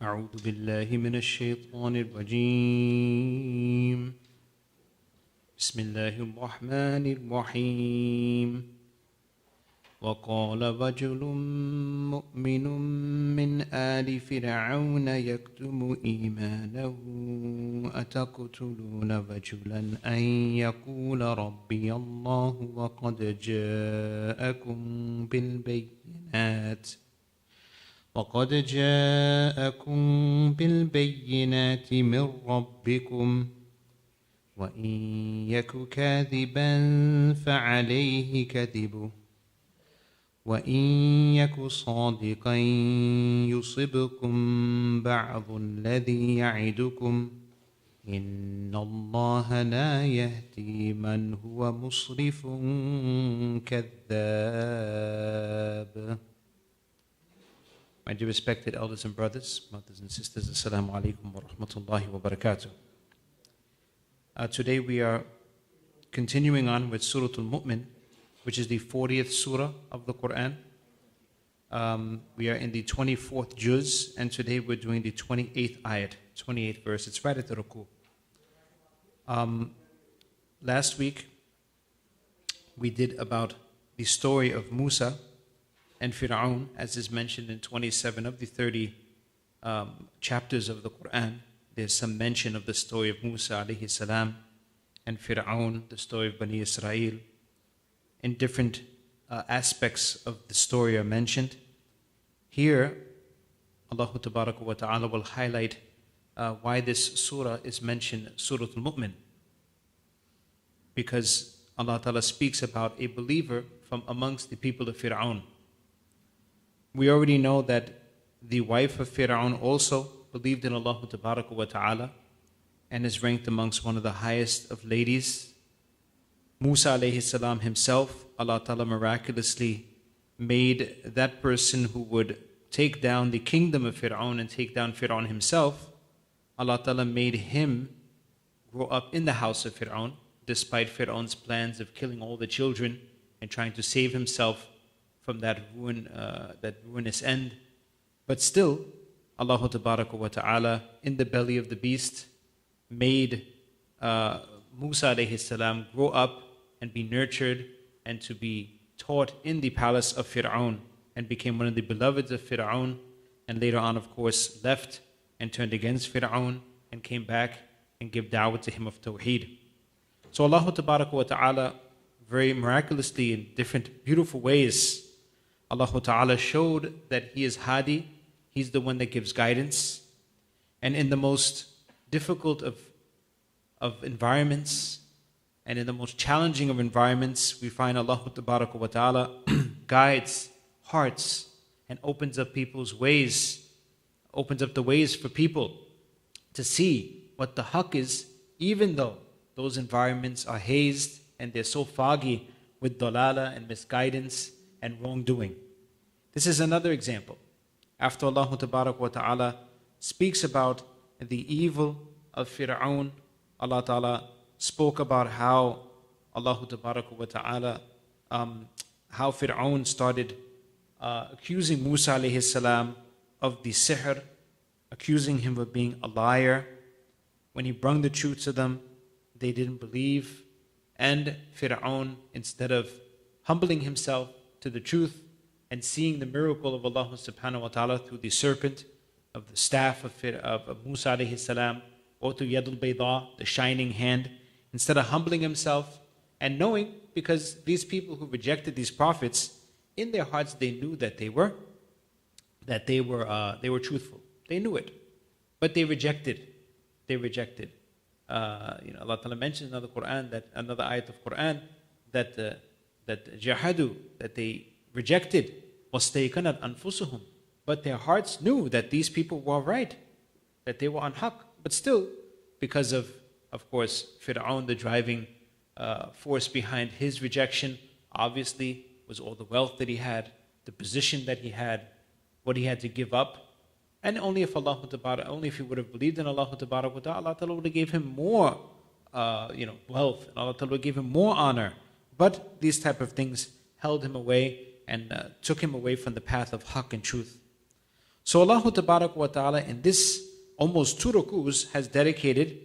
أعوذ بالله من الشيطان الرجيم بسم الله الرحمن الرحيم وقال رجل مؤمن من آل فرعون يكتم إيمانه أتقتلون رجلا أن يقول ربي الله وقد جاءكم بالبينات من ربكم وإن يك كاذبا فعليه كذبه وإن يك صادقا يصبكم بعض الذي يعدكم إن الله لا يهدي من هو مسرف كذاب. My dear respected elders and brothers, mothers and sisters, Assalamu alaikum wa rahmatullahi wa barakatuh. Today we are continuing on with Surah Mumin, which is the 40th surah of the Quran. We are in the 24th juz, and today we're doing the 28th ayat, 28th verse. It's right at the ruku. Last week we did about the story of Musa and Fir'aun, as is mentioned in 27 of the 30 chapters of the Quran. There's some mention of the story of Musa alayhi salam and Fir'aun, the story of Bani Israel. In different aspects of the story are mentioned. Here, Allah Tabaraka wa Ta'ala will highlight why this surah is mentioned, Surah Mumin. Because Allah Ta'ala speaks about a believer from amongst the people of Fir'aun. We already know that the wife of Fir'aun also believed in Allah Tabaraka wa Ta'ala and is ranked amongst one of the highest of ladies. Musa alayhi salam himself, Allah Ta'ala miraculously made that person who would take down the kingdom of Fir'aun and take down Fir'aun himself. Allah Ta'ala made him grow up in the house of Fir'aun, despite Fir'aun's plans of killing all the children and trying to save himself from that ruinous end. But still, Allah Tabaraka wa Ta'ala, in the belly of the beast, made Musa alayhi salam grow up and be nurtured and to be taught in the palace of Fir'aun, and became one of the beloveds of Fir'aun, and later on, of course, left and turned against Fir'aun and came back and gave da'wah to him of Tawheed. So Allah Tabaraka wa Ta'ala, very miraculously in different beautiful ways, Allah Ta'ala showed that He is Hadi, He's the one that gives guidance. And in the most difficult of environments, and in the most challenging of environments, we find Allah Tabaraka wa Ta'ala guides hearts and opens up people's ways, opens up the ways for people to see what the haqq is, even though those environments are hazed and they're so foggy with dalala and misguidance and wrongdoing. This is another example. After Allah Tabaraka wa Ta'ala speaks about the evil of Fir'aun, Allah Ta'ala spoke about how Allah Tabaraka wa Ta'ala, how Fir'aun started accusing Musa alayhi salam of the sihr, accusing him of being a liar. When he brought the truth to them, they didn't believe. And Fir'aun, instead of humbling himself to the truth and seeing the miracle of Allah subhanahu wa ta'ala through the serpent of the staff of Musa alayhi salam, or through Yadul Bayda, the shining hand, instead of humbling himself and knowing, because these people who rejected these prophets, in their hearts they knew that they were truthful. They knew it, but they rejected. Allah Ta'ala mentions in the Quran, that another ayat of Quran, that jahadu, that they rejected, wastayqanat anfusuhum, but their hearts knew that these people were right, that they were on haqq. But still, because of course, Fir'aun, the driving force behind his rejection, obviously, was all the wealth that he had, the position that he had, what he had to give up. And only if he would have believed in Allah Ta'ala, Allah Ta'ala would have gave him more wealth, and Allah Ta'ala would give him more honor. But these type of things held him away and took him away from the path of haqq and truth. So Allah Tabarak wa Ta'ala in this almost 2 rukus has dedicated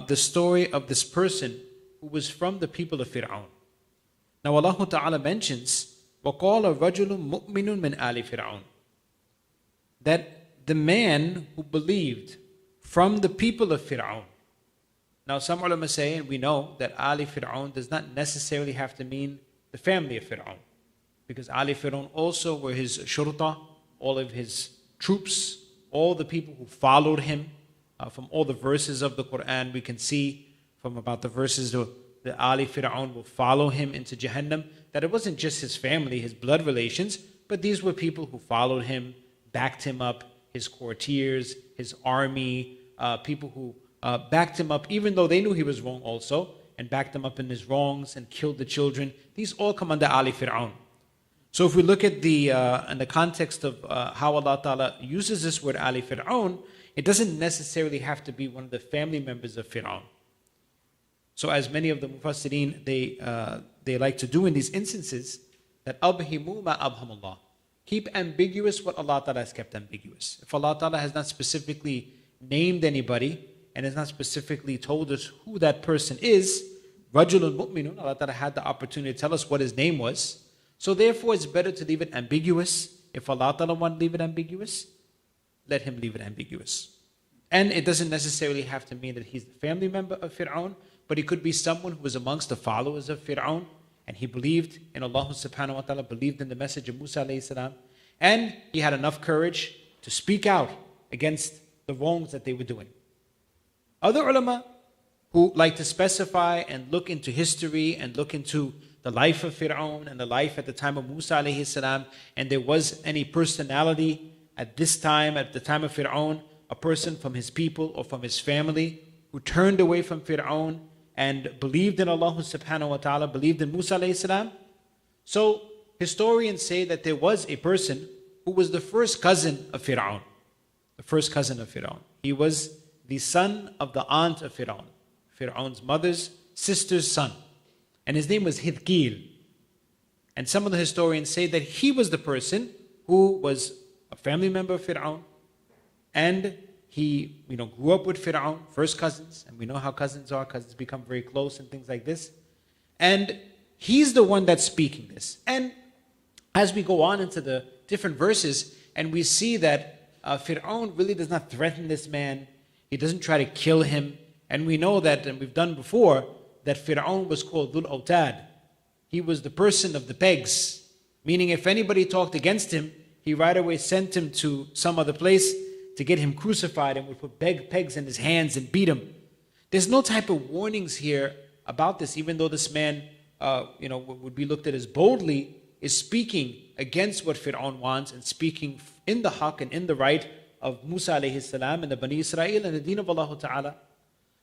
the story of this person who was from the people of Fir'aun. Now Allah Ta'ala mentions, وَقَالَ رَجُلٌ مُؤْمِنٌ مِنْ آلِ فِرْعَوْنَ, that the man who believed from the people of Fir'aun. Now some ulama say, and we know, that Ali Fir'aun does not necessarily have to mean the family of Fir'aun, because Ali Fir'aun also were his shurta, all of his troops, all the people who followed him. From all the verses of the Quran we can see, from about the verses that Ali Fir'aun will follow him into Jahannam, that it wasn't just his family, his blood relations, but these were people who followed him, backed him up, his courtiers, his army, people who backed him up even though they knew he was wrong also, and backed him up in his wrongs and killed the children. These all come under Ali Fir'aun. So if we look at in the context of how Allah Ta'ala uses this word Ali Fir'aun, it doesn't necessarily have to be one of the family members of Fir'aun. So as many of the Mufassirin, they like to do in these instances, that abhimu ma abhamullah. Keep ambiguous what Allah Ta'ala has kept ambiguous. If Allah Ta'ala has not specifically named anybody, and has not specifically told us who that person is, Rajulun Mu'minun, Allah Ta'ala had the opportunity to tell us what his name was. So therefore it's better to leave it ambiguous. If Allah Ta'ala wants to leave it ambiguous, let him leave it ambiguous. And it doesn't necessarily have to mean that he's the family member of Fir'aun, but he could be someone who was amongst the followers of Fir'aun, and he believed in Allah subhanahu wa ta'ala, believed in the message of Musa alayhi salam, and he had enough courage to speak out against the wrongs that they were doing. Other ulama who like to specify and look into history and look into the life of Fir'aun and the life at the time of Musa alayhi salam, and there was any personality at this time, at the time of Fir'aun, a person from his people or from his family who turned away from Fir'aun and believed in Allah subhanahu wa ta'ala, believed in Musa alayhi salam. So historians say that there was a person who was the first cousin of Fir'aun. The first cousin of Fir'aun. He was the son of the aunt of Fir'aun, Fir'aun's mother's sister's son. And his name was Mikaeel. And some of the historians say that he was the person who was a family member of Fir'aun, and he grew up with Fir'aun, first cousins, and we know how cousins are, cousins become very close and things like this. And he's the one that's speaking this. And as we go on into the different verses, and we see that Fir'aun really does not threaten this man, he doesn't try to kill him, and we know that, and we've done before, that Fir'aun was called Dhul Awtad. He was the person of the pegs, meaning if anybody talked against him, he right away sent him to some other place to get him crucified, and would put pegs in his hands and beat him. There's no type of warnings here about this, even though this man would be looked at as boldly, is speaking against what Fir'aun wants and speaking in the haqq and in the right of Musa alayhi salam and the Bani Israel and the deen of Allah Ta'ala.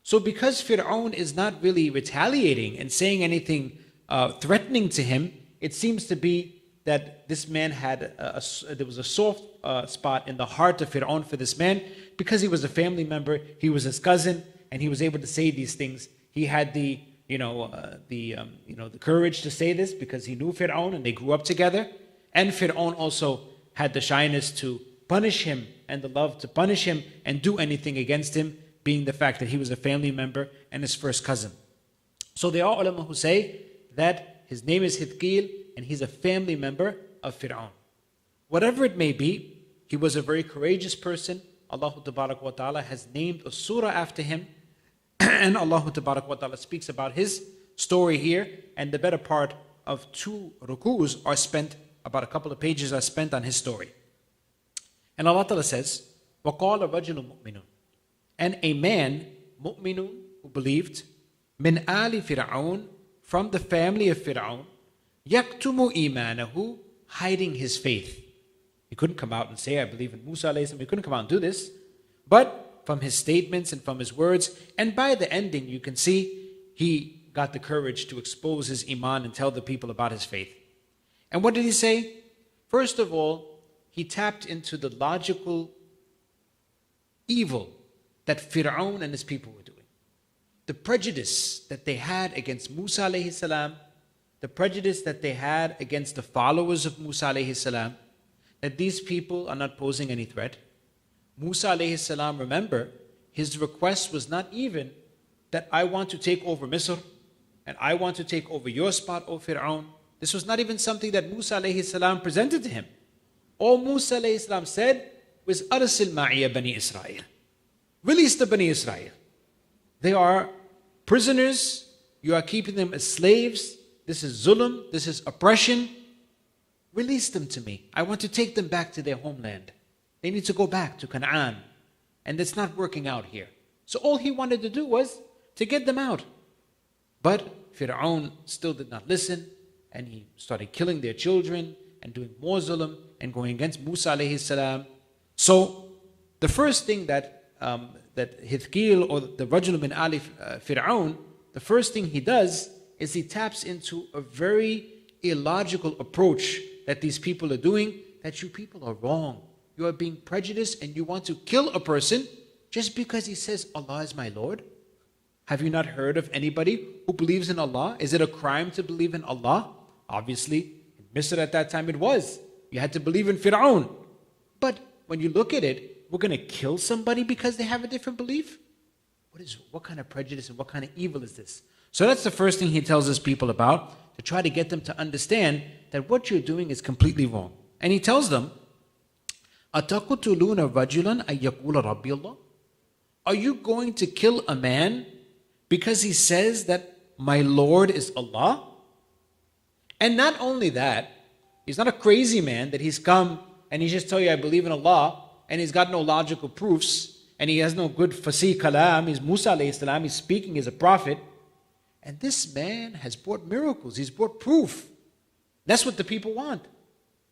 So because Fir'aun is not really retaliating and saying anything threatening to him, it seems to be that this man had there was a soft spot in the heart of Fir'aun for this man, because he was a family member, he was his cousin, and he was able to say these things. He had the courage to say this because he knew Fir'aun and they grew up together. And Fir'aun also had the shyness to punish him and the love to punish him and do anything against him, being the fact that he was a family member and his first cousin. So there are ulama who say that his name is Mikaeel and he's a family member of Fir'aun. Whatever it may be, he was a very courageous person. Allah Tabarak wa Ta'ala has named a surah after him, and Allah Tabarak wa Ta'ala speaks about his story here, and the better part of 2 rukus are spent, about a couple of pages are spent on his story. And Allah Ta'ala says, وَقَالَ رَجُلٌ مُؤْمِنٌ, and a man, mu'minun, who believed, min ali Fir'aun, from the family of Fir'aun, yaktumu imanahu, hiding his faith. He couldn't come out and say, I believe in Musa alayhi salam. He couldn't come out and do this. But from his statements and from his words, and by the ending, you can see he got the courage to expose his iman and tell the people about his faith. And what did he say? First of all, he tapped into the logical evil that Fir'aun and his people were doing. The prejudice that they had against Musa alayhi salam, the prejudice that they had against the followers of Musa alayhi salam, that these people are not posing any threat. Musa alayhi salam, remember, his request was not even that I want to take over Misr and I want to take over your spot, O Fir'aun. This was not even something that Musa alayhi salam presented to him. All Musa alayhi salam said was, Arsil ma'iya Bani Israel. Release the Bani Israel. They are prisoners. You are keeping them as slaves. This is zulm. This is oppression. Release them to me. I want to take them back to their homeland. They need to go back to Canaan. And it's not working out here. So all he wanted to do was to get them out. But Fir'aun still did not listen. And he started killing their children and doing more zulm and going against Musa alayhi salam. So the first thing that Hithkeel, or the Rajul bin Ali Fir'aun, the first thing he does is he taps into a very illogical approach that these people are doing, that you people are wrong. You are being prejudiced and you want to kill a person just because he says, Allah is my Lord. Have you not heard of anybody who believes in Allah? Is it a crime to believe in Allah? Obviously, in Misr at that time it was. You had to believe in Fir'aun. But when you look at it, we're going to kill somebody because they have a different belief? What kind of prejudice and what kind of evil is this? So that's the first thing he tells his people about, to try to get them to understand that what you're doing is completely wrong. And he tells them, أَتَقْتُلُونَ رَجُلًا أَن يَقُولَ رَبِّيَ اللَّهِ. Are you going to kill a man because he says that my Lord is Allah? And not only that, he's not a crazy man that he's come and he just tell you I believe in Allah and he's got no logical proofs and he has no good fasih kalam. He's Musa alayhi salam, he's speaking as a prophet. And this man has brought miracles, he's brought proof. That's what the people want.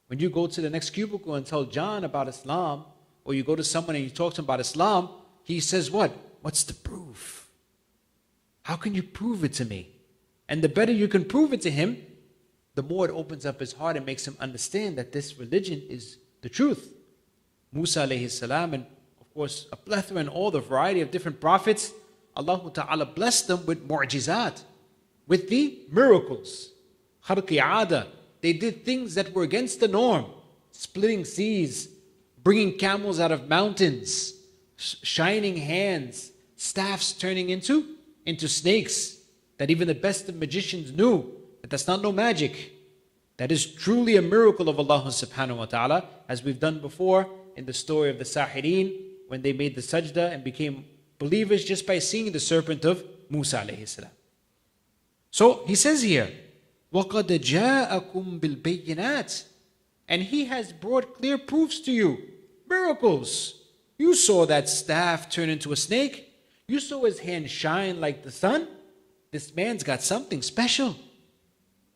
When you go to the next cubicle and tell John about Islam, or you go to someone and you talk to him about Islam, he says what? What's the proof? How can you prove it to me? And the better you can prove it to him, the more it opens up his heart and makes him understand that this religion is the truth. Musa alayhi salam, and of course a plethora and all the variety of different prophets, Allah Ta'ala blessed them with mu'jizat, with the miracles. Kharqi aada. They did things that were against the norm. Splitting seas, bringing camels out of mountains, shining hands, staffs turning into snakes, that even the best of magicians knew that that's not no magic. That is truly a miracle of Allah subhanahu wa ta'ala, as we've done before in the story of the Sahireen, when they made the sajda and became believers just by seeing the serpent of Musa alayhi salam. So he says here, وَقَدْ جَاءَكُمْ بِالْبَيِّنَاتِ. And he has brought clear proofs to you, miracles. You saw that staff turn into a snake. You saw his hand shine like the sun. This man's got something special.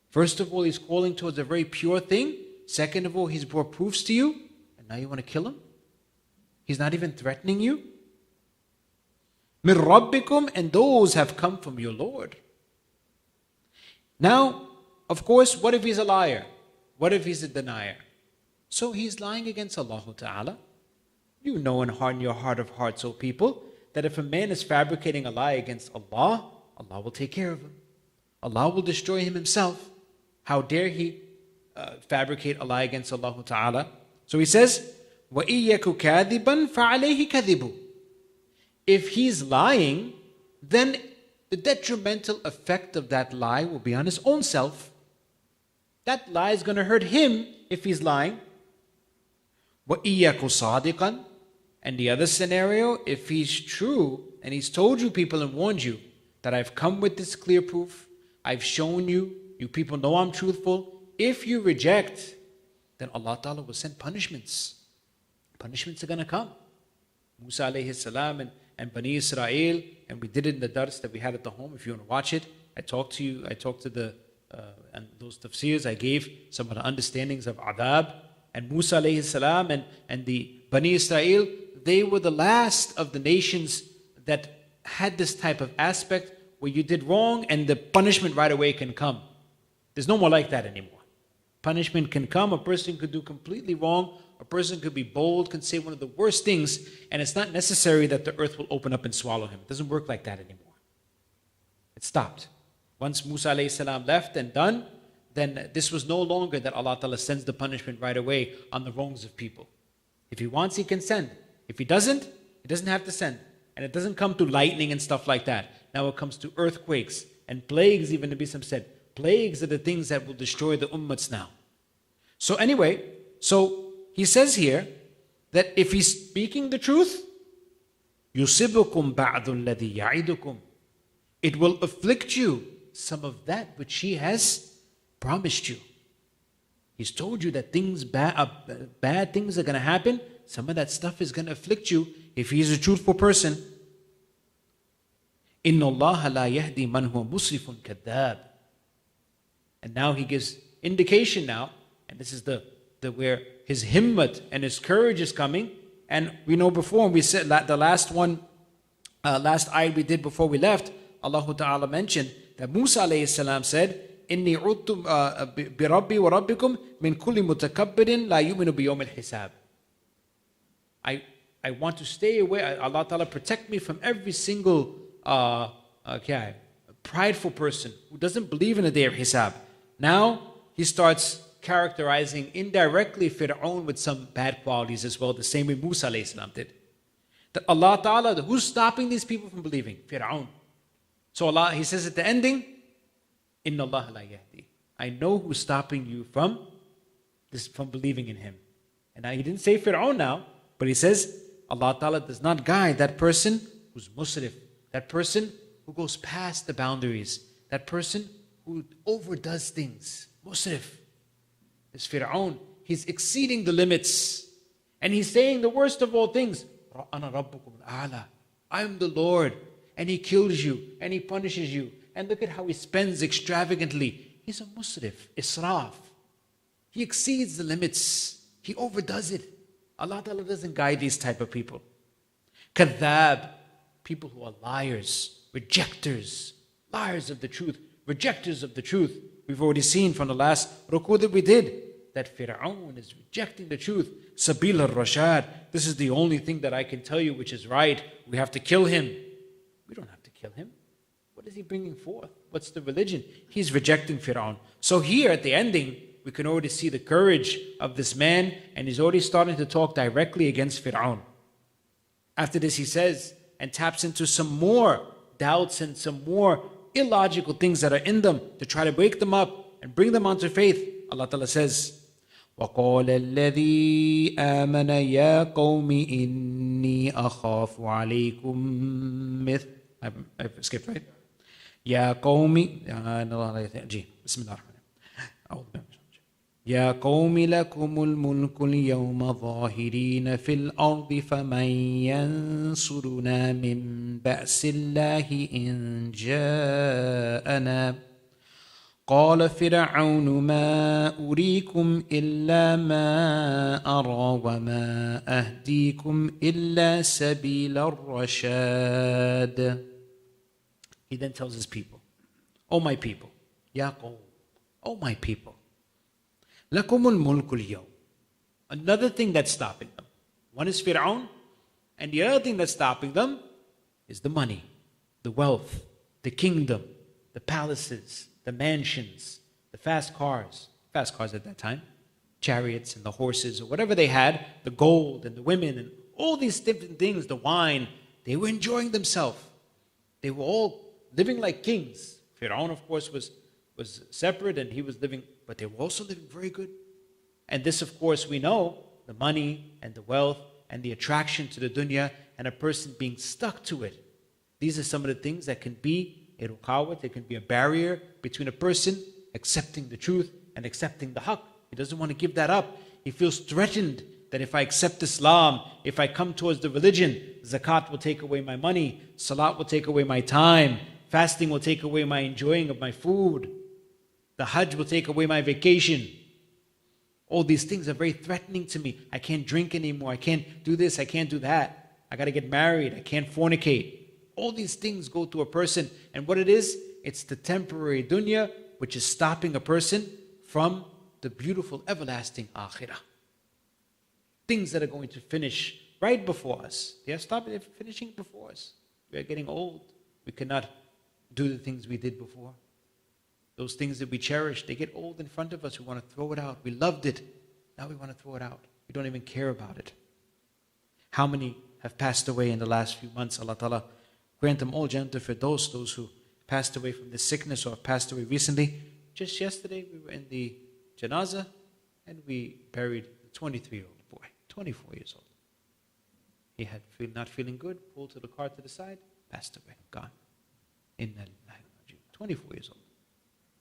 First of all, he's calling towards a very pure thing. Second of all, he's brought proofs to you. And now you want to kill him? He's not even threatening you. مِن رَبِّكُمْ. And those have come from your Lord. Now, of course, what if he's a liar? What if he's a denier? So he's lying against Allah Ta'ala. You know in your heart of hearts, O people, that if a man is fabricating a lie against Allah, Allah will take care of him. Allah will destroy him himself. How dare he fabricate a lie against Allah Ta'ala? So he says, وَإِيَّكُ كَاذِبًا فَعَلَيْهِ كَذِبُ. If he's lying, then the detrimental effect of that lie will be on his own self. That lie is going to hurt him if he's lying. وَإِيَّكُ صَادِقًا. And the other scenario, if he's true and he's told you people and warned you that I've come with this clear proof, I've shown you, you people know I'm truthful. If you reject, then Allah Ta'ala will send punishments. Punishments are going to come. Musa alayhi salam and Bani Israel, and we did it in the dars that we had at the home. If you want to watch it, I talked to the and those tafseers, I gave some of the understandings of adab. And Musa alayhi salam and the Bani Israel, they were the last of the nations that had this type of aspect where you did wrong and the punishment right away can come. There's no more like that anymore. Punishment can come, a person could do completely wrong, a person could be bold, can say one of the worst things, and it's not necessary that the earth will open up and swallow him. It doesn't work like that anymore. It stopped. Once Musa alayhi salam left and done, then this was no longer that Allah Ta'ala sends the punishment right away on the wrongs of people. If He wants, He can send. If He doesn't have to send. And it doesn't come to lightning and stuff like that. Now it comes to earthquakes and plagues, even the Nabi said. Plagues are the things that will destroy the ummats now. So anyway, so he says here that if he's speaking the truth, يُصِبُكُمْ بَعْضُ الَّذِي يَعِدُكُمْ, it will afflict you some of that which He has promised you. He's told you that bad things are going to happen. Some of that stuff is going to afflict you if he's a truthful person. إِنَّ اللَّهَ لَا يَهْدِي مَنْ هُوَ مُسْرِفٌ كَذَّابٌ. And now he gives indication now, and this is the where his himmat and his courage is coming. And we know before, we said that the last ayat we did before we left, Allah Ta'ala mentioned that Musa alayhi salam said, إِنِّي عُدْتُ بِرَبِّي وَرَبِّكُمْ مِنْ كُلِّ مُتَكَبِّرٍ لَا يُؤْمِنُ بِيَوْمِ الْحِسَابِ. I want to stay away. Allah Ta'ala protect me from every single prideful person who doesn't believe in the day of Hisab. Now he starts characterizing indirectly Fir'aun with some bad qualities as well, the same way Musa alayhi salam did. That Allah Ta'ala, who's stopping these people from believing? Fir'aun. So Allah, He says at the ending, Inna Allah la yahdi. I know who's stopping you from believing in Him. And now He didn't say Fir'aun now, but He says Allah Ta'ala does not guide that person who's musrif, that person who goes past the boundaries, that person who overdoes things. Musrif. This Fir'aun, he's exceeding the limits. And he's saying the worst of all things. Ana rabbukum al-a'la. I am the Lord. And He kills you and He punishes you. And look at how he spends extravagantly. He's a musrif, israf. He exceeds the limits. He overdoes it. Allah Ta'ala doesn't guide these type of people. Kadhab, people who are liars, rejectors, liars of the truth, rejectors of the truth. We've already seen from the last ruku that we did that Fir'aun is rejecting the truth. Sabil al-Rashad, this is the only thing that I can tell you which is right. We have to kill him. We don't have to kill him. What is he bringing forth? What's the religion? He's rejecting Fir'aun. So here at the ending, we can already see the courage of this man, and he's already starting to talk directly against Fir'aun. After this he says, and taps into some more doubts and some more illogical things that are in them to try to break them up and bring them onto faith. Allah Ta'ala says, وَقَالَ الَّذِي آمَنَ يَا قَوْمِ إِنِّي أَخَافُ عَلَيْكُمْ مِثْلَ. I've skipped, right? يَا قَوْمِ بسم الله الرحمن الرحيم. يا قوم لكم الملك اليوم ظاهرين في الأرض فمن ينصرنا من بأس الله إن جاءنا قال فرعون ما أريكم إلا ما أرى وما أهديكم إلا سبيل الرشاد. He then tells his people, O my people, يا قوم, O my people, لَكُمُ الْمُلْكُ الْيَوْمِ. Another thing that's stopping them. One is Fir'aun, and the other thing that's stopping them is the money, the wealth, the kingdom, the palaces, the mansions, the fast cars at that time, chariots and the horses or whatever they had, the gold and the women and all these different things, the wine. They were enjoying themselves. They were all living like kings. Fir'aun, of course, was separate and he was living, but they were also living very good. And this, of course, we know, the money and the wealth and the attraction to the dunya and a person being stuck to it. These are some of the things that can be a ruqawat, it can be a barrier between a person accepting the truth and accepting the haqq. He doesn't want to give that up. He feels threatened that if I accept Islam, if I come towards the religion, zakat will take away my money, salat will take away my time, fasting will take away my enjoying of my food, the hajj will take away my vacation. All these things are very threatening to me. I can't drink anymore. I can't do this. I can't do that. I got to get married. I can't fornicate. All these things go to a person. And what it is, it's the temporary dunya which is stopping a person from the beautiful everlasting akhirah. Things that are going to finish right before us. They are finishing before us. We are getting old. We cannot do the things we did before. Those things that we cherish, they get old in front of us. We want to throw it out. We loved it. Now we want to throw it out. We don't even care about it. How many have passed away in the last few months? Allah Ta'ala grant them all Jannah Firdaus, those who passed away from this sickness or have passed away recently. Just yesterday, we were in the janazah and we buried a 23-year-old boy, 24 years old. He had not feeling good, pulled to the car to the side, passed away, gone. 24 years old.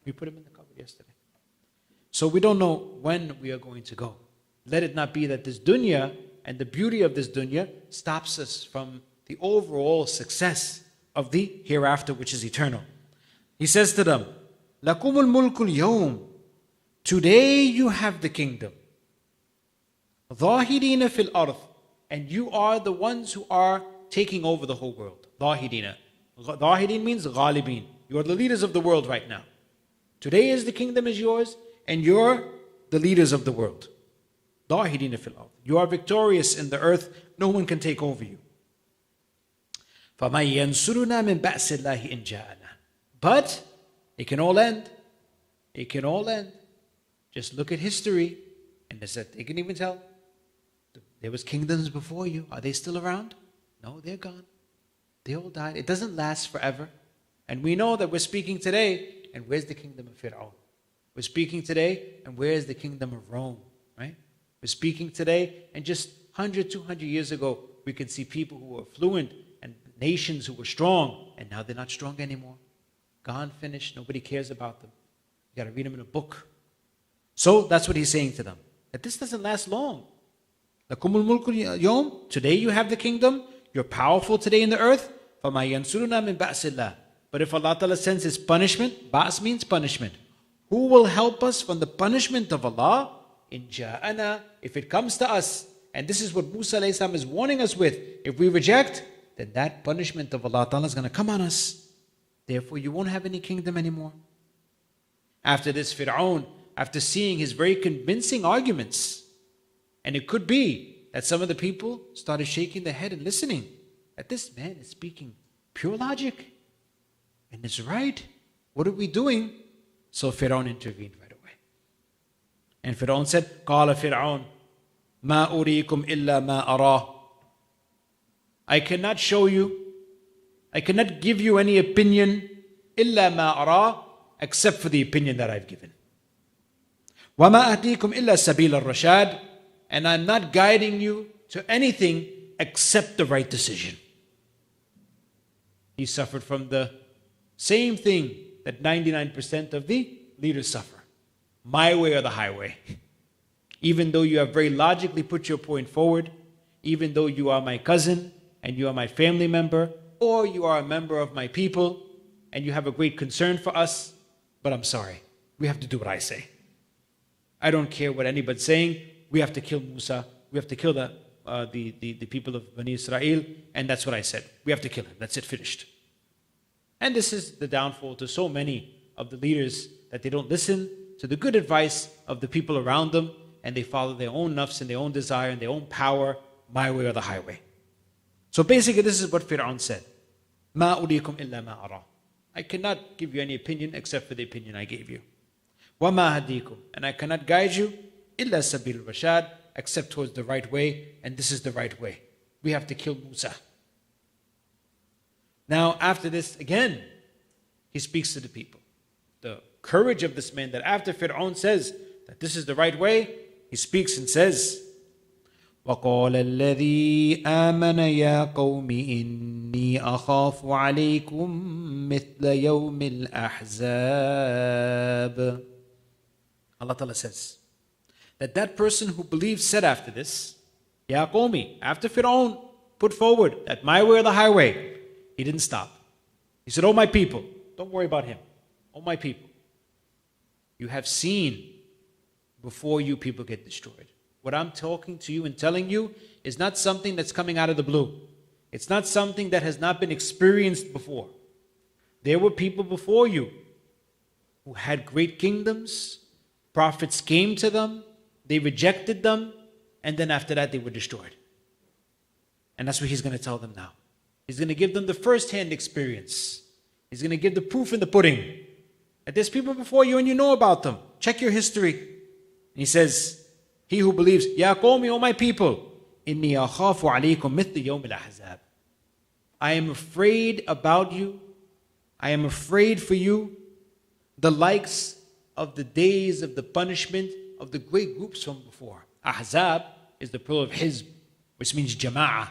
We put him in the cupboard yesterday. So we don't know when we are going to go. Let it not be that this dunya and the beauty of this dunya stops us from the overall success of the hereafter, which is eternal. He says to them, لَكُمُ الْمُلْكُ الْيَوْمِ Today you have the kingdom. ظَاهِرِينَ فِي الْأَرْضِ And you are the ones who are taking over the whole world. ظَاهِرِينَ ظَاهِرِين means غَالِبِين. You are the leaders of the world right now. Today is the kingdom is yours and you're the leaders of the world. ظَاهِرِينَ فِي الْأَرْضِ You are victorious in the earth. No one can take over you. فَمَنْ يَنْصُرُنَا مِنْ بَأْسِ اللَّهِ إِنْ جَاءَنَا But it can all end. It can all end. Just look at history and they can even tell. There was kingdoms before you. Are they still around? No, they're gone. They all died. It doesn't last forever. And we know that we're speaking today, and where's the kingdom of Fir'aun? We're speaking today, and where's the kingdom of Rome? Right? We're speaking today, and just 100, 200 years ago, we can see people who were fluent and nations who were strong, and now they're not strong anymore. Gone, finished, nobody cares about them. You got to read them in a book. So that's what he's saying to them, that this doesn't last long. لَكُمُ الْمُلْكُ الْيَوْمِ Today you have the kingdom, you're powerful today in the earth. فَمَا يَنْصُرُنَا مِنْ بَأْسِ اللَّهِ But if Allah Ta'ala sends His punishment, Ba's means punishment. Who will help us from the punishment of Allah? In ja'ana, if it comes to us. And this is what Musa alayhi salam is warning us with. If we reject, then that punishment of Allah Ta'ala is going to come on us. Therefore, you won't have any kingdom anymore. After this, Fir'aun, after seeing his very convincing arguments, and it could be that some of the people started shaking their head and listening, that this man is speaking pure logic. And it's right. What are we doing? So Fir'aun intervened right away. And Fir'aun said, قَالَ فِرْعَوْنَ مَا أُرِيكُمْ إِلَّا مَا أَرَاهُ I cannot show you, I cannot give you any opinion, إِلَّا مَا أَرَاهُ except for the opinion that I've given. وَمَا أَهْدِيكُمْ إِلَّا سَبِيلَ الرَّشَادِ And I'm not guiding you to anything except the right decision. He suffered from the same thing that 99% of the leaders suffer. My way or the highway. Even though you have very logically put your point forward, even though you are my cousin and you are my family member, or you are a member of my people and you have a great concern for us, but I'm sorry, we have to do what I say. I don't care what anybody's saying. We have to kill Musa. We have to kill the people of Bani Israel, and that's what I said. We have to kill him. That's it, finished. And this is the downfall to so many of the leaders, that they don't listen to the good advice of the people around them, and they follow their own nafs and their own desire and their own power, my way or the highway. So basically this is what Fir'aun said. مَا أُرِيكُمْ إِلَّا مَا أَرَى I cannot give you any opinion except for the opinion I gave you. وَمَا هَدِيكُمْ And I cannot guide you إِلَّا سَبِيلُ الرَّشَادِ except towards the right way, and this is the right way. We have to kill Musa. Now after this, again, he speaks to the people. The courage of this man, that after Fir'aun says that this is the right way, he speaks and says, وَقَالَ الَّذِي آمَنَ يَا قَوْمِ إِنِّي أَخَافُ عَلَيْكُمْ مِثْلَ يَوْمِ الْأَحْزَابِ Allah Ta'ala says that person who believes said after this, Ya Qawmi, after Fir'aun put forward that my way or the highway, he didn't stop. He said, oh my people, don't worry about him. Oh my people, you have seen before you people get destroyed. What I'm talking to you and telling you is not something that's coming out of the blue. It's not something that has not been experienced before. There were people before you who had great kingdoms. Prophets came to them, they rejected them, and then after that they were destroyed. And that's what he's going to tell them now. He's going to give them the first-hand experience. He's going to give the proof in the pudding. That there's people before you and you know about them. Check your history. And he says, he who believes, Ya qawmi, O my people, inni akhafu alaykum mithla yawm al-ahzab. I am afraid about you. I am afraid for you the likes of the days of the punishment of the great groups from before. Ahzab is the plural of hizb, which means jama'ah.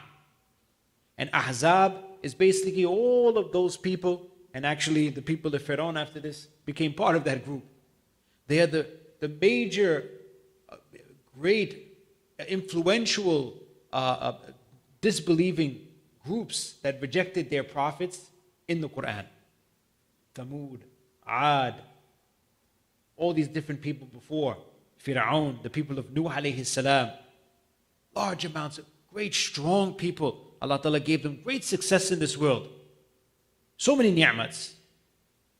And ahzab is basically all of those people, and actually the people of Pharaoh after this became part of that group. They are the major, great, influential, disbelieving groups that rejected their prophets in the Quran. Thamud, Ad, all these different people before. Fir'aun, the people of Nuh alayhi salam. Large amounts of great, strong people. Allah Ta'ala gave them great success in this world. So many ni'mats.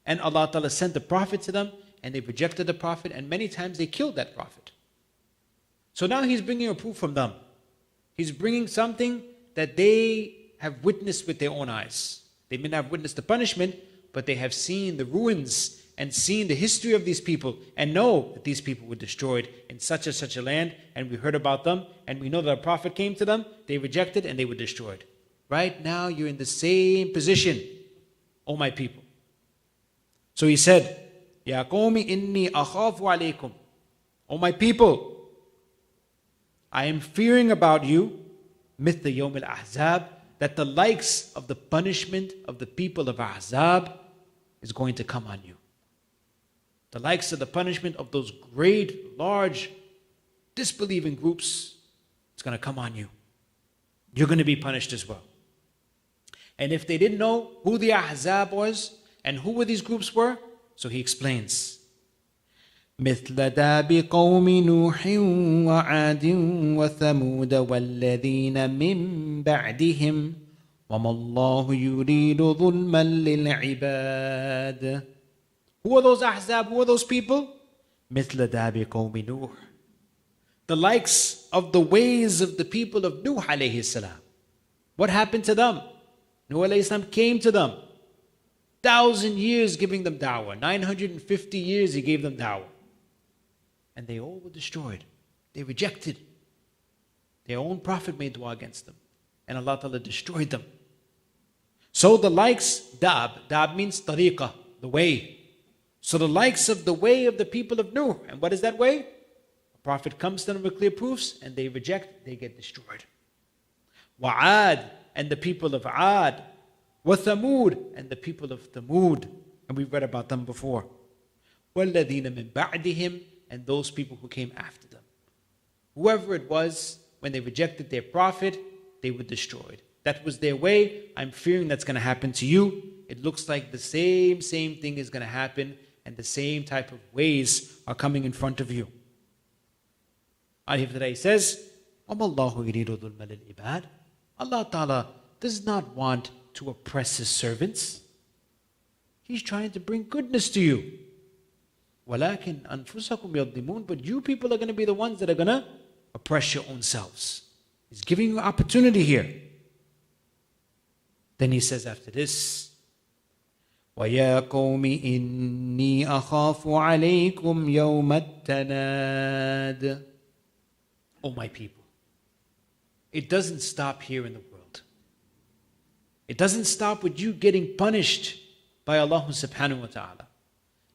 And Allah Ta'ala sent the Prophet to them, and they rejected the Prophet, and many times they killed that Prophet. So now He's bringing a proof from them. He's bringing something that they have witnessed with their own eyes. They may not have witnessed the punishment, but they have seen the ruins and seen the history of these people and know that these people were destroyed in such and such a land, and we heard about them, and we know that a prophet came to them, they rejected, and they were destroyed. Right now, you're in the same position, O my people. So he said, Ya qawmi inni akhafu alaykum. O my people, I am fearing about you, mithla yawm al-ahzab, that the likes of the punishment of the people of Ahzab is going to come on you. The likes of the punishment of those great, large, disbelieving groups, it's going to come on you. You're going to be punished as well. And if they didn't know who the Ahzab was and who these groups were, so he explains, مثل داب قوم نوح وعاد وثمود والذين من بعدهم وما الله يريد ظلما للعباد. Who are those Ahzab? Who are those people? مثل داب قوم نوح. The likes of the ways of the people of Nuh alayhi salam. What happened to them? Nuh alayhi salam came to them. 1,000 years giving them da'wah. 950 years he gave them da'wah. And they all were destroyed. They rejected. Their own prophet made dua against them. And Allah Ta'ala destroyed them. So the likes, dab means tariqah, the way. So the likes of the way of the people of Nuh. And what is that way? A prophet comes to them with clear proofs and they reject, they get destroyed. Wa'ad, and the people of Ad. Wa Thamud, and the people of Thamud. And we've read about them before. وَالَّذِينَ مِن بَعْدِهِمْ, and those people who came after them. Whoever it was, when they rejected their prophet, they were destroyed. That was their way. I'm fearing that's going to happen to you. It looks like the same thing is going to happen, and the same type of ways are coming in front of you. Ayah today says, وَمَا اللَّهُ يُرِيدُ ظُلْمًا لِلْعِبَادِ. Allah Ta'ala does not want to oppress His servants. He's trying to bring goodness to you. وَلَكِنْ أَنفُسَكُمْ يَظْلِمُونَ. But you people are going to be the ones that are going to oppress your own selves. He's giving you opportunity here. Then he says after this, وَيَا قَوْمِ إِنِّي أَخَافُ عَلَيْكُمْ يَوْمَ التَّنَادِ. Oh my people, it doesn't stop here in the world. It doesn't stop with you getting punished by Allah subhanahu wa ta'ala.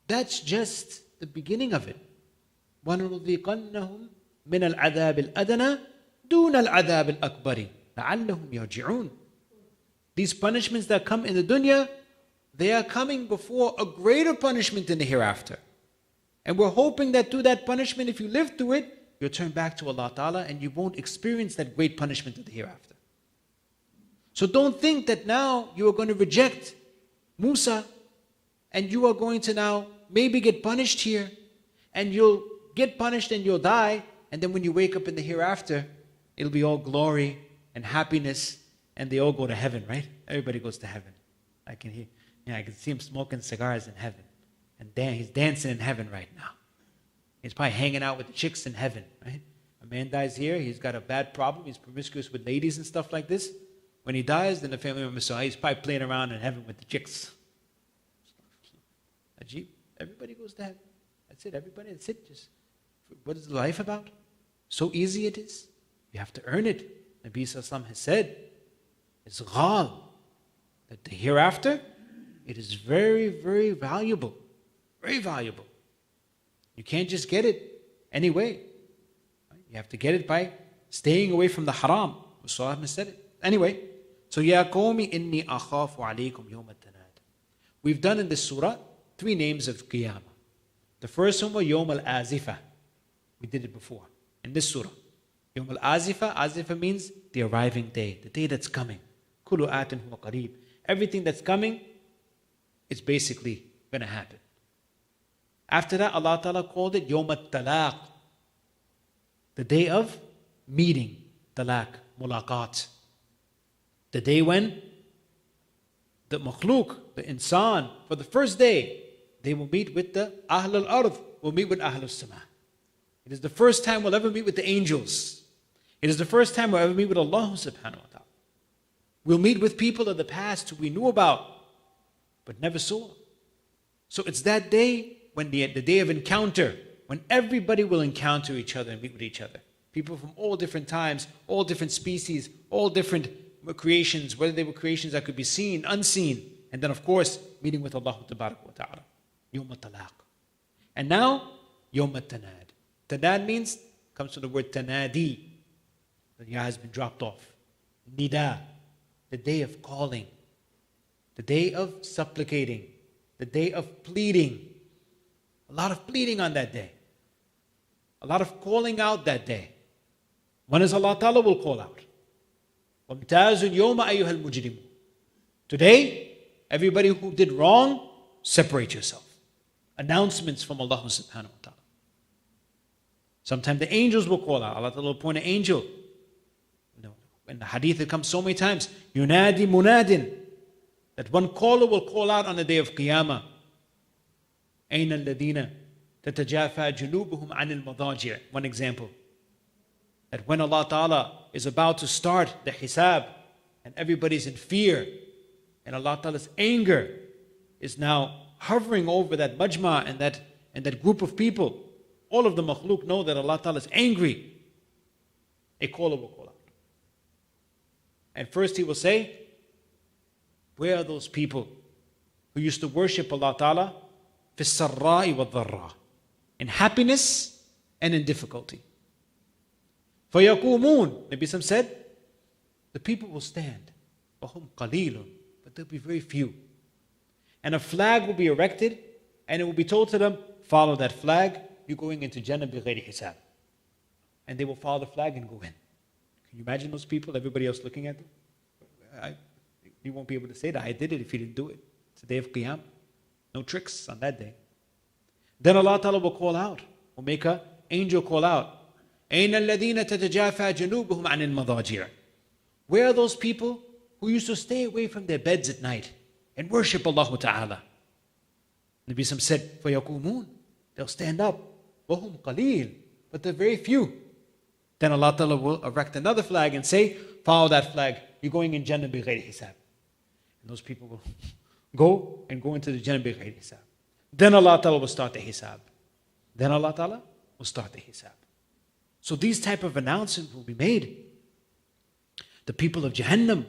That's just the beginning of it. وَنُذِيقَنَّهُمْ مِنَ الْعَذَابِ الْأَدْنَى دُونَ الْعَذَابِ الْأَكْبَرِ لَعَلَّهُمْ يَرْجِعُونَ. These punishments that come in the dunya, they are coming before a greater punishment in the hereafter. And we're hoping that through that punishment, if you live through it, you'll turn back to Allah Ta'ala and you won't experience that great punishment of the hereafter. So don't think that now you are going to reject Musa and you are going to now maybe get punished here, and you'll get punished and you'll die, and then when you wake up in the hereafter, it'll be all glory and happiness, and they all go to heaven, right? Everybody goes to heaven. I can see him smoking cigars in heaven, and he's dancing in heaven right now. He's probably hanging out with the chicks in heaven, right? A man dies here, he's got a bad problem, he's promiscuous with ladies and stuff like this. When he dies, then the family member saw he's probably playing around in heaven with the chicks. Ajib. Everybody goes to heaven. That's it. Everybody, that's it. Just, what is life about? So easy it is. You have to earn it. Nabi Sallallahu Alaihi Wasallam has said, it's ghal, that the hereafter, it is very, very valuable. Very valuable. You can't just get it anyway. You have to get it by staying away from the haram. Rasulullah has said it. Anyway, so Ya qawmi inni akhafu alaykum yawm at-tanad. We've done in this surah 3 names of Qiyamah. The first one was Yawm al-Azifa. We did it before in this surah. Yawm al-Azifa, Azifa means the arriving day, the day that's coming. Kullu atin huwa qareeb. Everything that's coming is basically going to happen. After that, Allah Ta'ala called it Yawm at-Talaq, the day of meeting, talaq, mulaqat. The day when the makhluk, the insan, for the first day, they will meet with the Ahl al-Ard, will meet with Ahl al-Sama. It is the first time we'll ever meet with the angels. It is the first time we'll ever meet with Allah subhanahu wa ta'ala. We'll meet with people of the past who we knew about, but never saw. So it's that day, when the day of encounter, when everybody will encounter each other and meet with each other. People from all different times, all different species, all different creations, whether they were creations that could be seen, unseen, and then of course, meeting with Allah Ta'ala. Yawm al-Talaq. And now, Yawm al-Tanad. Tanad means, comes from the word tanadi. The ya has been dropped off. Nida, the day of calling, the day of supplicating, the day of pleading. A lot of pleading on that day. A lot of calling out that day. When is Allah Ta'ala will call out? وَامْتَازُ الْيَوْمَ أَيُّهَا الْمُجْرِمُونَ. Today, everybody who did wrong, separate yourself. Announcements from Allah subhanahu wa ta'ala. Sometimes the angels will call out. Allah Ta'ala will appoint an angel. In the hadith it comes so many times. Yunadi munadin. That one caller will call out on the day of Qiyamah. أين الذين تتجافى جنوبهم عن المضاجع. One example. That when Allah Ta'ala is about to start the hisab and everybody's in fear and Allah Ta'ala's anger is now hovering over that majma and that group of people, all of the makhluk know that Allah Ta'ala is angry. A caller will call out. And first he will say, where are those people who used to worship Allah Ta'ala? في السراء والضراء. In happiness and in difficulty. فَيَقُومُونَ, Nabi Sallam said, the people will stand. وَهُمْ قَلِيلٌ, but there'll be very few. And a flag will be erected, and it will be told to them, follow that flag, you're going into Jannah بِغَيْرِ حِسَابٍ. And they will follow the flag and go in. Can you imagine those people, everybody else looking at them? You won't be able to say that I did it if you didn't do it. It's the day of Qiyam. No tricks on that day. Then Allah Ta'ala will call out, will make an angel call out. أَيْنَ الَّذِينَ تَتَجَافَى جُنُوبُهُمْ عَنِ الْمَضَاجِعِ. Where are those people who used to stay away from their beds at night and worship Allah Ta'ala? Nabi Sallam said, فَيَقُومُونَ, they'll stand up. وَهُمْ قَلِيلٌ, but they're very few. Then Allah Ta'ala will erect another flag and say, follow that flag, you're going in Jannah بِغَيْرِ حِسَابٍ. And those people will go into the Jannah بِغَيْرِ حِسَابٍ. Then Allah Ta'ala will start the hisab. Then Allah Ta'ala will start the hisab. So these type of announcements will be made. The people of Jahannam,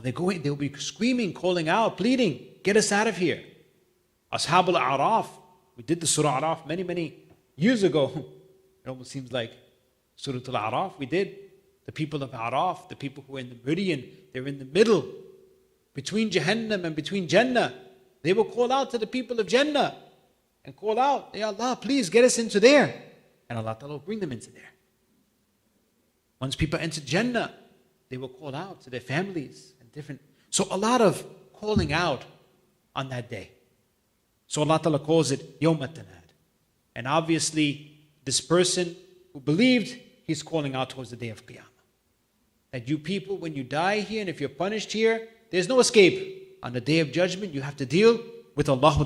they'll be screaming, calling out, pleading, get us out of here. Ashab al-A'raf, we did the Surah A'raf many years ago. It almost seems like Surah al-A'raf we did. The people of A'raf, the people who are in the meridian, they're in the middle, between Jahannam and between Jannah. They will call out to the people of Jannah and call out, Ya Allah, please get us into there. And Allah Ta'ala will bring them into there. Once people enter Jannah, they will call out to their families and different. So a lot of calling out on that day. So Allah Ta'ala calls it Yawm al-Tanad. And obviously, this person who believed, he's calling out towards the day of Qiyamah. That you people, when you die here and if you're punished here, there's no escape. On the day of judgment, you have to deal with Allah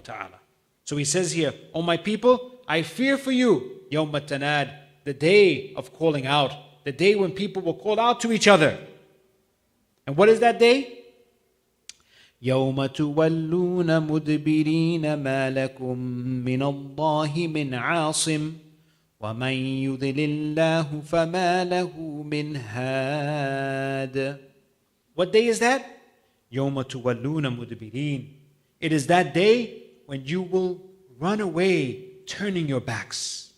Ta'ala. So he says here, O my people, I fear for you, Yawm al-Tanad, the day of calling out, the day when people will call out to each other. And what is that day? يَوْمَ تُوَلُّونَ مُدْبِرِينَ مَا لَكُمْ مِنَ اللَّهِ مِنْ عَاصِمٍ وَمَنْ يُضْلِلِ اللَّهُ فَمَا لَهُ مِنْ هَادٍ. What day is that? يَوْمَ تُوَلُّونَ مُدْبِرِينَ. It is that day when you will run away, turning your backs.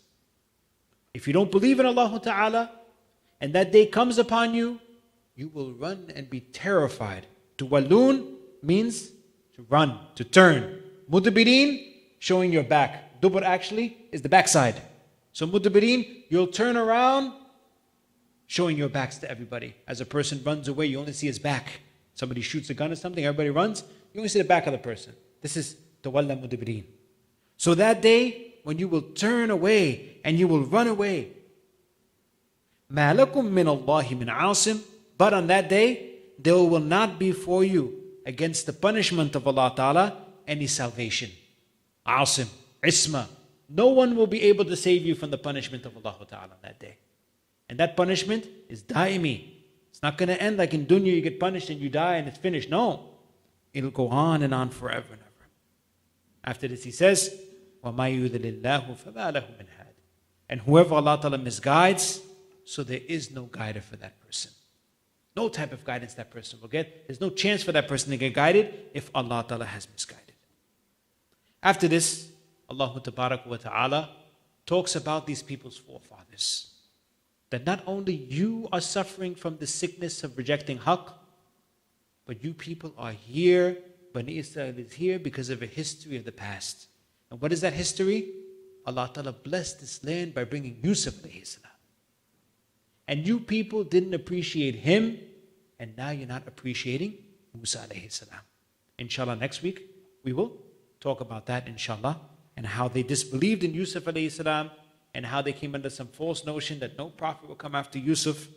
If you don't believe in Allah Ta'ala, and that day comes upon you, you will run and be terrified. Tuwalloon means to run, to turn. Mudbirin, showing your back. Dubur actually is the backside. So mudbirin, you'll turn around, showing your backs to everybody. As a person runs away, you only see his back. Somebody shoots a gun or something, everybody runs, you only see the back of the person. This is tawalla mudbirin. So that day, when you will turn away and you will run away, مَا لَكُم مِّنَ اللَّهِ مِنْ عَاصِمٍ. But on that day, there will not be for you against the punishment of Allah Ta'ala any salvation. Asim, isma. No one will be able to save you from the punishment of Allah Ta'ala on that day. And that punishment is daimi. It's not going to end like in dunya you get punished and you die and it's finished. No. It'll go on and on forever and ever. After this he says, وَمَا يُذْلِ اللَّهُ فَمَا لَهُ مِنْ هَادٍ. And whoever Allah Ta'ala misguides, so there is no guider for that person. No type of guidance that person will get. There's no chance for that person to get guided if Allah Ta'ala has misguided. After this, Allah Ta'ala talks about these people's forefathers. That not only you are suffering from the sickness of rejecting haqq, but you people are here, Bani Israel is here because of a history of the past. And what is that history? Allah Ta'ala blessed this land by bringing Yusuf alayhi salam. And you people didn't appreciate him, and now you're not appreciating Musa alayhi salam. Inshallah, next week we will talk about that, inshallah, and how they disbelieved in Yusuf alayhi salam, and how they came under some false notion that no prophet will come after Yusuf.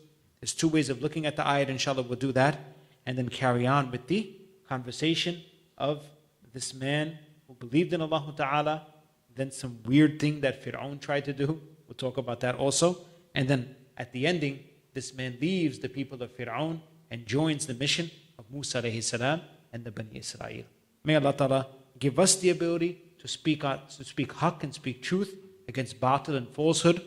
There's two ways of looking at the ayat, inshallah, we'll do that, and then carry on with the conversation of this man who believed in Allah Ta'ala, then some weird thing that Fir'aun tried to do. We'll talk about that also, and then at the ending, this man leaves the people of Fir'aun and joins the mission of Musa alayhi salam and the Bani Israel. May Allah Ta'ala give us the ability to speak haqq and speak truth against batil and falsehood.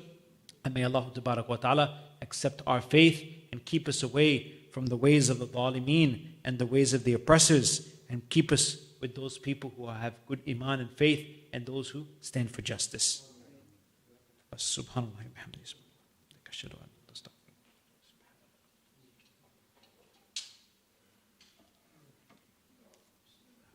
And may Allah Ta'ala accept our faith and keep us away from the ways of the zalimeen and the ways of the oppressors, and keep us with those people who have good iman and faith and those who stand for justice. Subhanallah wa bihamdihi.